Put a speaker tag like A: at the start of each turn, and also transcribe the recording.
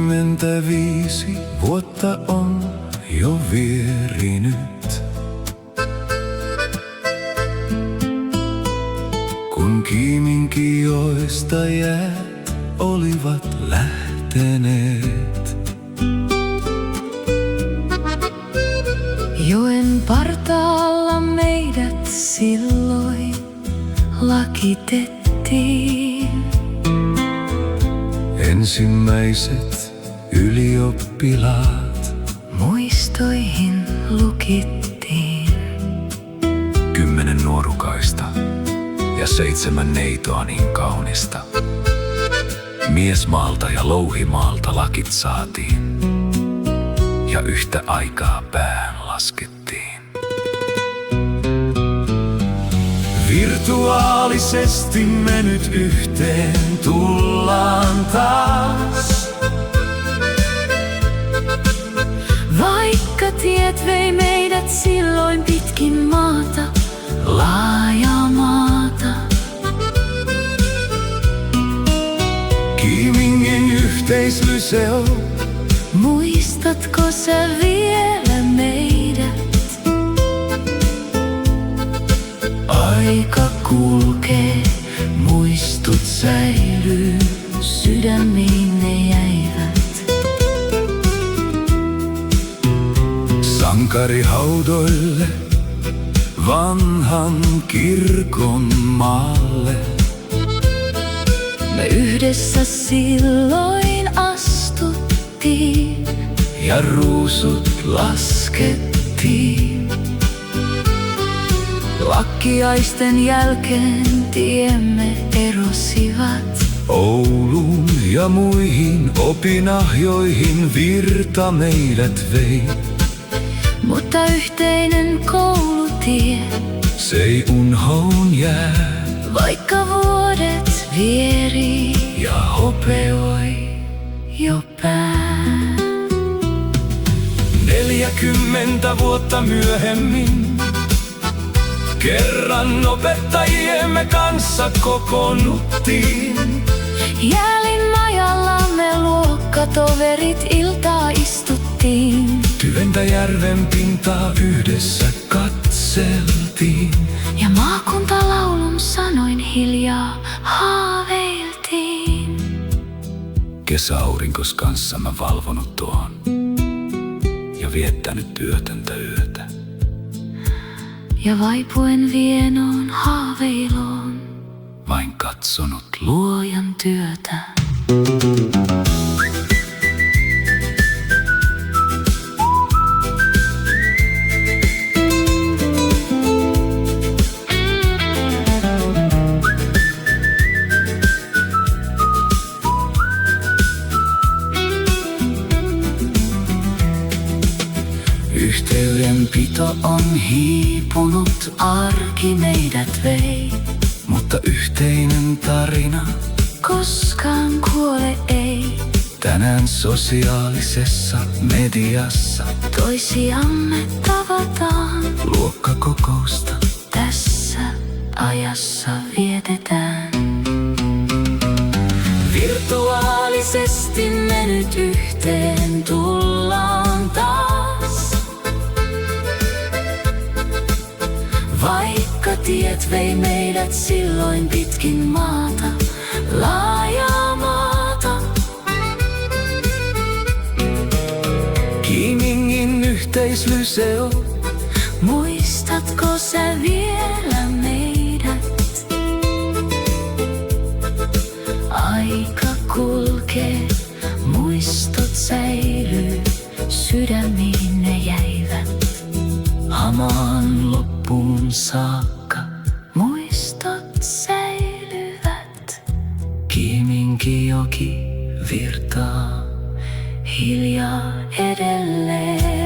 A: Viisikymmentäviisi vuotta on jo vierinyt, kun Kiiminkijoesta jäät olivat lähteneet.
B: Joen partaalla meidät silloin lakitettiin.
A: Ensimmäiset ylioppilaat
B: Muistoihin lukittiin.
A: 10 nuorukaista ja 7 neitoa niin kaunista. Miesmaalta ja Louhimaalta lakit saatiin ja yhtä aikaa päähän laskettiin. Virtuaalisesti me nyt yhteen tullaan taas.
B: Vaikka tiet vei meidät silloin pitkin maata, laajaa maata.
A: Kiimingin yhteislyseo,
B: Muistatko sä vielä meidät? Aika kulkee, muistut säilyy, sydämiin ne jäivät.
A: sankarihaudoille, vanhan kirkon maalle.
B: Me yhdessä silloin astuttiin
A: Ja ruusut
B: laskettiin. Lakkiaisten jälkeen tiemme erosivat.
A: Ouluun ja muihin opinahjoihin virta meidät vei.
B: Mutta yhteinen koulutie,
A: Se ei unhoon jää
B: vaikka vuodet vierii
A: ja hopeoi
B: jo pää.
A: 40 vuotta myöhemmin kerran opettajiemme kanssa kokoonnuttiin.
B: Jälinmajalla me luokkatoverit iltaa istuttiin.
A: Tyventäjärven pintaa yhdessä katseltiin.
B: Ja maakuntalaulun sanoin hiljaa haaveiltiin.
A: Kesäaurinkos kanssa mä valvonut tuohon ja viettänyt työtöntä yötä.
B: Ja vaipuen vienoon haaveiloon
A: Vain katsonut
B: luojan työtä. Yhteydenpito on hiipunut, arki meidät vei.
A: mutta yhteinen tarina
B: Koskaan kuole ei.
A: tänään sosiaalisessa mediassa.
B: Toisiamme tavataan,
A: Luokkakokousta
B: tässä ajassa vietetään. Virtuaalisesti me nyt yhteen tullaan taas. Vaikka tiet vei meidät silloin pitkin maata, laajaa maata.
A: Kiimingin yhteislyseo,
B: Muistatko sä vielä meidät? Aika kulkee, muistot säilyy, sydämiin ne jäivät. Hamaan loppuun saakka muistot säilyvät.
A: Kiiminkijoki virtaa
B: Hiljaa edelleen.